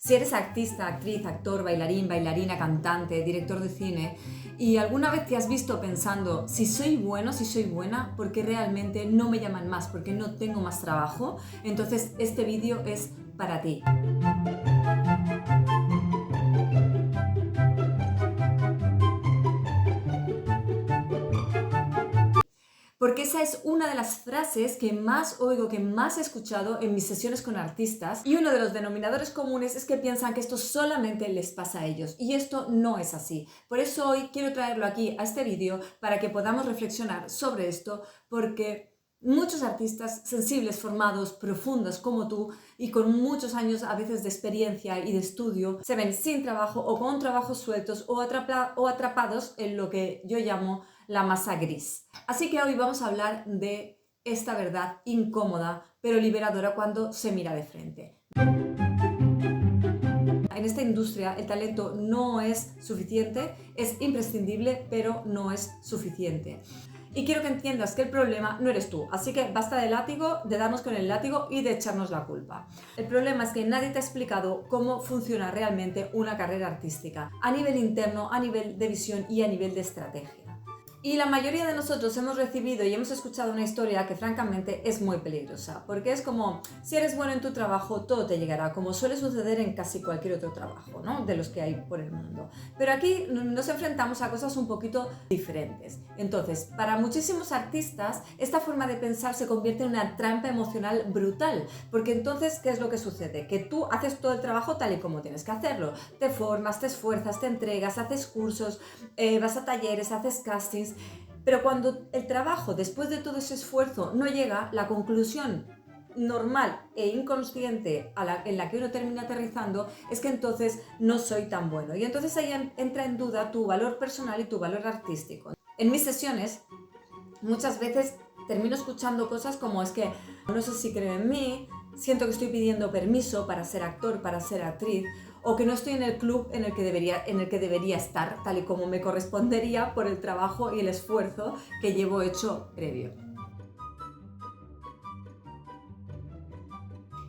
Si eres artista, actriz, actor, bailarín, bailarina, cantante, director de cine y alguna vez te has visto pensando si soy bueno, si soy buena, porque realmente no me llaman más, porque no tengo más trabajo, entonces este vídeo es para ti. Porque esa es una de las frases que más oigo, que más he escuchado en mis sesiones con artistas, y uno de los denominadores comunes es que piensan que esto solamente les pasa a ellos, y esto no es así. Por eso hoy quiero traerlo aquí a este vídeo para que podamos reflexionar sobre esto, porque muchos artistas sensibles, formados, profundos como tú y con muchos años a veces de experiencia y de estudio se ven sin trabajo o con trabajos sueltos o atrapados en lo que yo llamo la masa gris. Así que hoy vamos a hablar de esta verdad incómoda pero liberadora cuando se mira de frente. En esta industria el talento no es suficiente, es imprescindible, pero no es suficiente. Y quiero que entiendas que el problema no eres tú, así que basta de látigo, de darnos con el látigo y de echarnos la culpa. El problema es que nadie te ha explicado cómo funciona realmente una carrera artística, a nivel interno, a nivel de visión y a nivel de estrategia. Y la mayoría de nosotros hemos recibido y hemos escuchado una historia que francamente es muy peligrosa, porque es como, si eres bueno en tu trabajo, todo te llegará, como suele suceder en casi cualquier otro trabajo, ¿no? De los que hay por el mundo. Pero aquí nos enfrentamos a cosas un poquito diferentes. Entonces, para muchísimos artistas, esta forma de pensar se convierte en una trampa emocional brutal, porque entonces, ¿qué es lo que sucede? Que tú haces todo el trabajo tal y como tienes que hacerlo. Te formas, te esfuerzas, te entregas, haces cursos, vas a talleres, haces castings. Pero cuando el trabajo, después de todo ese esfuerzo, no llega, la conclusión normal e inconsciente en la que uno termina aterrizando es que entonces no soy tan bueno. Y entonces ahí entra en duda tu valor personal y tu valor artístico. En mis sesiones, muchas veces termino escuchando cosas como es que no sé si creo en mí, siento que estoy pidiendo permiso para ser actor, para ser actriz, o que no estoy en el club en el que debería estar, tal y como me correspondería por el trabajo y el esfuerzo que llevo hecho previo.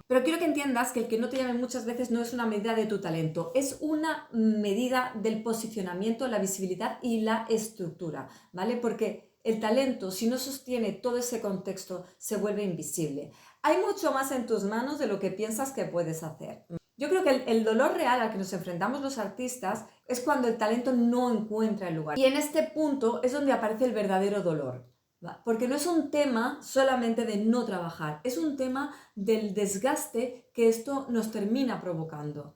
Pero quiero que entiendas que el que no te llame muchas veces no es una medida de tu talento, es una medida del posicionamiento, la visibilidad y la estructura, ¿vale? Porque el talento, si no sostiene todo ese contexto, se vuelve invisible. Hay mucho más en tus manos de lo que piensas que puedes hacer. Yo creo que el dolor real al que nos enfrentamos los artistas es cuando el talento no encuentra el lugar. Y en este punto es donde aparece el verdadero dolor. Porque no es un tema solamente de no trabajar, es un tema del desgaste que esto nos termina provocando.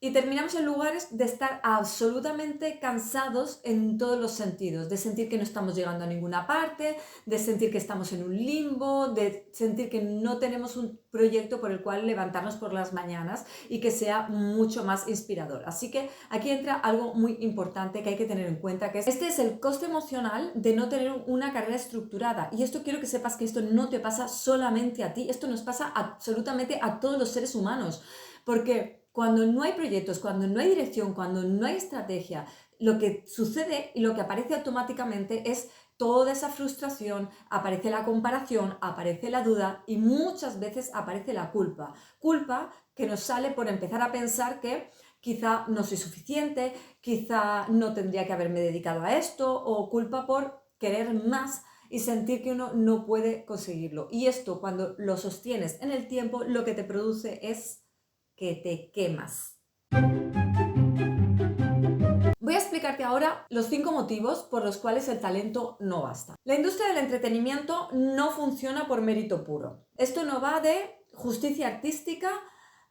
Y terminamos en lugares de estar absolutamente cansados en todos los sentidos, de sentir que no estamos llegando a ninguna parte, de sentir que estamos en un limbo, de sentir que no tenemos un proyecto por el cual levantarnos por las mañanas y que sea mucho más inspirador. Así que aquí entra algo muy importante que hay que tener en cuenta, que este es el coste emocional de no tener una carrera estructurada. Y esto quiero que sepas que esto no te pasa solamente a ti, esto nos pasa absolutamente a todos los seres humanos, porque cuando no hay proyectos, cuando no hay dirección, cuando no hay estrategia, lo que sucede y lo que aparece automáticamente es toda esa frustración, aparece la comparación, aparece la duda y muchas veces aparece la culpa. Culpa que nos sale por empezar a pensar que quizá no soy suficiente, quizá no tendría que haberme dedicado a esto, o culpa por querer más y sentir que uno no puede conseguirlo. Y esto, cuando lo sostienes en el tiempo, lo que te produce es que te quemas. Voy a explicarte ahora los 5 motivos por los cuales el talento no basta. La industria del entretenimiento no funciona por mérito puro. Esto no va de justicia artística,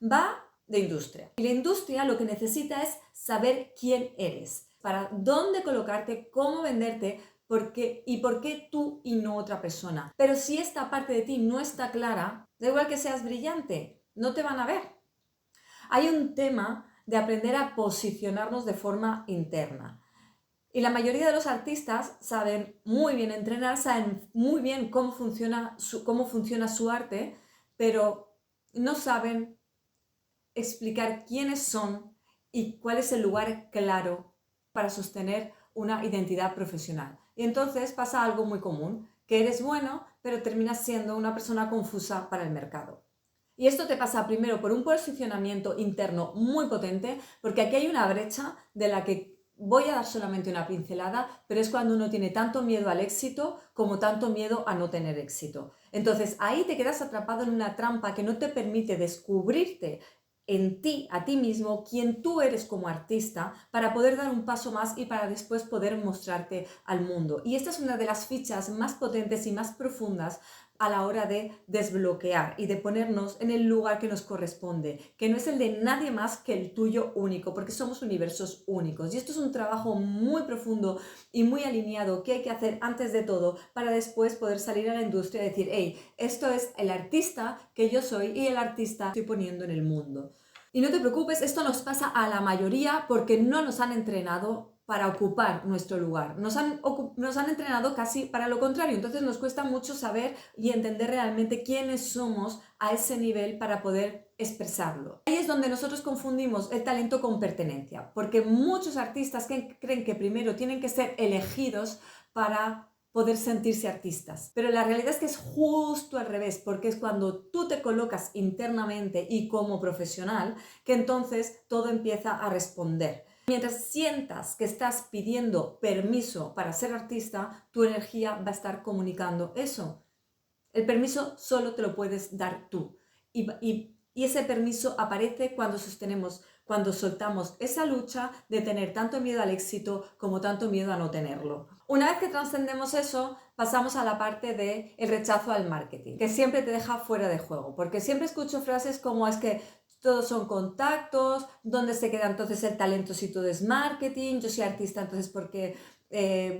va de industria. Y la industria lo que necesita es saber quién eres, para dónde colocarte, cómo venderte, por qué tú y no otra persona. Pero si esta parte de ti no está clara, da igual que seas brillante, no te van a ver. Hay un tema de aprender a posicionarnos de forma interna. Y la mayoría de los artistas saben muy bien entrenar, saben muy bien cómo funciona su arte, pero no saben explicar quiénes son y cuál es el lugar claro para sostener una identidad profesional. Y entonces pasa algo muy común, que eres bueno, pero terminas siendo una persona confusa para el mercado. Y esto te pasa primero por un posicionamiento interno muy potente, porque aquí hay una brecha de la que voy a dar solamente una pincelada, pero es cuando uno tiene tanto miedo al éxito como tanto miedo a no tener éxito. Entonces ahí te quedas atrapado en una trampa que no te permite descubrirte en ti, a ti mismo, quién tú eres como artista, para poder dar un paso más y para después poder mostrarte al mundo. Y esta es una de las fichas más potentes y más profundas a la hora de desbloquear y de ponernos en el lugar que nos corresponde, que no es el de nadie más que el tuyo único, porque somos universos únicos. Y esto es un trabajo muy profundo y muy alineado que hay que hacer antes de todo para después poder salir a la industria y decir, hey, esto es el artista que yo soy y el artista que estoy poniendo en el mundo. Y no te preocupes, esto nos pasa a la mayoría porque no nos han entrenado para ocupar nuestro lugar. Nos han entrenado casi para lo contrario, entonces nos cuesta mucho saber y entender realmente quiénes somos a ese nivel para poder expresarlo. Ahí es donde nosotros confundimos el talento con pertenencia, porque muchos artistas creen que primero tienen que ser elegidos para poder sentirse artistas. Pero la realidad es que es justo al revés, porque es cuando tú te colocas internamente y como profesional que entonces todo empieza a responder. Mientras sientas que estás pidiendo permiso para ser artista, tu energía va a estar comunicando eso. El permiso solo te lo puedes dar tú. Y ese permiso aparece cuando soltamos esa lucha de tener tanto miedo al éxito como tanto miedo a no tenerlo. Una vez que trascendemos eso, pasamos a la parte del rechazo al marketing, que siempre te deja fuera de juego, porque siempre escucho frases como es que todos son contactos, ¿dónde se queda entonces el talento si todo es marketing? Yo soy artista, entonces ¿por qué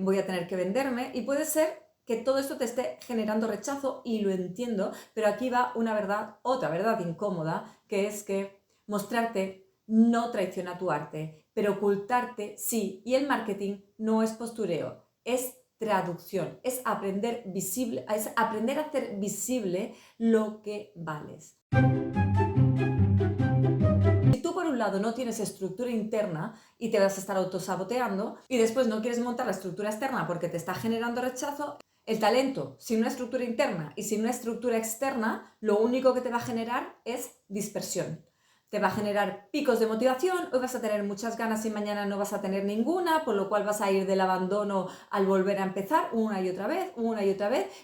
voy a tener que venderme? Y puede ser que todo esto te esté generando rechazo y lo entiendo, pero aquí va una verdad, otra verdad incómoda, que es que mostrarte no traiciona tu arte, pero ocultarte sí, y el marketing no es postureo, es traducción, es aprender a hacer visible lo que vales. Si tú por un lado no tienes estructura interna y te vas a estar autosaboteando y después no quieres montar la estructura externa porque te está generando rechazo, el talento sin una estructura interna y sin una estructura externa, lo único que te va a generar es dispersión. Te va a generar picos de motivación, hoy vas a tener muchas ganas y mañana no vas a tener ninguna, por lo cual vas a ir del abandono al volver a empezar una y otra vez,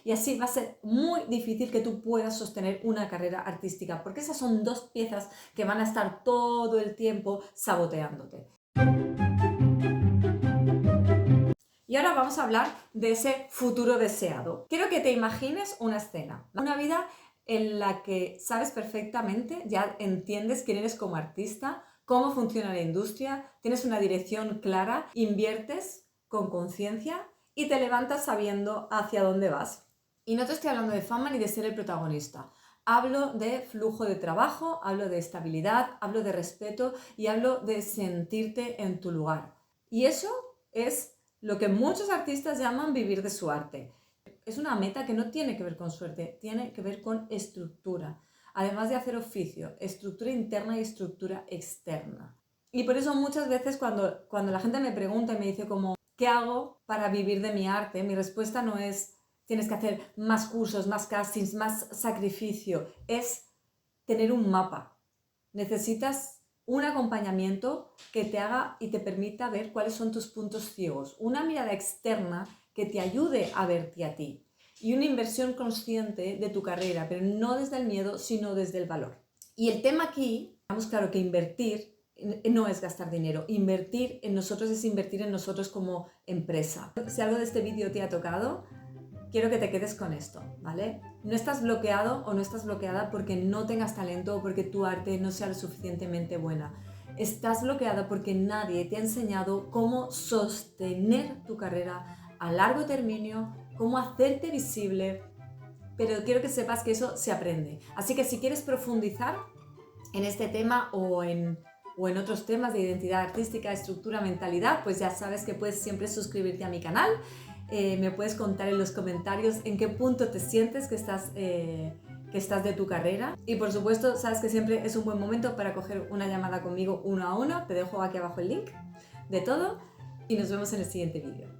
y así va a ser muy difícil que tú puedas sostener una carrera artística, porque esas son dos piezas que van a estar todo el tiempo saboteándote. Y ahora vamos a hablar de ese futuro deseado. Quiero que te imagines una escena, una vida en la que sabes perfectamente, ya entiendes quién eres como artista, cómo funciona la industria, tienes una dirección clara, inviertes con conciencia y te levantas sabiendo hacia dónde vas. Y no te estoy hablando de fama ni de ser el protagonista. Hablo de flujo de trabajo, hablo de estabilidad, hablo de respeto y hablo de sentirte en tu lugar. Y eso es lo que muchos artistas llaman vivir de su arte. Es una meta que no tiene que ver con suerte, tiene que ver con estructura. Además de hacer oficio, estructura interna y estructura externa. Y por eso muchas veces cuando la gente me pregunta y me dice como, ¿qué hago para vivir de mi arte? Mi respuesta no es, tienes que hacer más cursos, más castings, más sacrificio. Es tener un mapa. Necesitas un acompañamiento que te haga y te permita ver cuáles son tus puntos ciegos, una mirada externa que te ayude a verte a ti y una inversión consciente de tu carrera, pero no desde el miedo, sino desde el valor. Y el tema aquí, digamos claro que invertir no es gastar dinero, invertir en nosotros es invertir en nosotros como empresa. Si algo de este vídeo te ha tocado, quiero que te quedes con esto, ¿vale? No estás bloqueado o no estás bloqueada porque no tengas talento o porque tu arte no sea lo suficientemente buena. Estás bloqueada porque nadie te ha enseñado cómo sostener tu carrera a largo término, cómo hacerte visible, pero quiero que sepas que eso se aprende. Así que si quieres profundizar en este tema o en otros temas de identidad artística, estructura, mentalidad, pues ya sabes que puedes siempre suscribirte a mi canal. Me puedes contar en los comentarios en qué punto te sientes que estás de tu carrera. Y por supuesto, sabes que siempre es un buen momento para coger una llamada conmigo uno a uno. Te dejo aquí abajo el link de todo y nos vemos en el siguiente vídeo.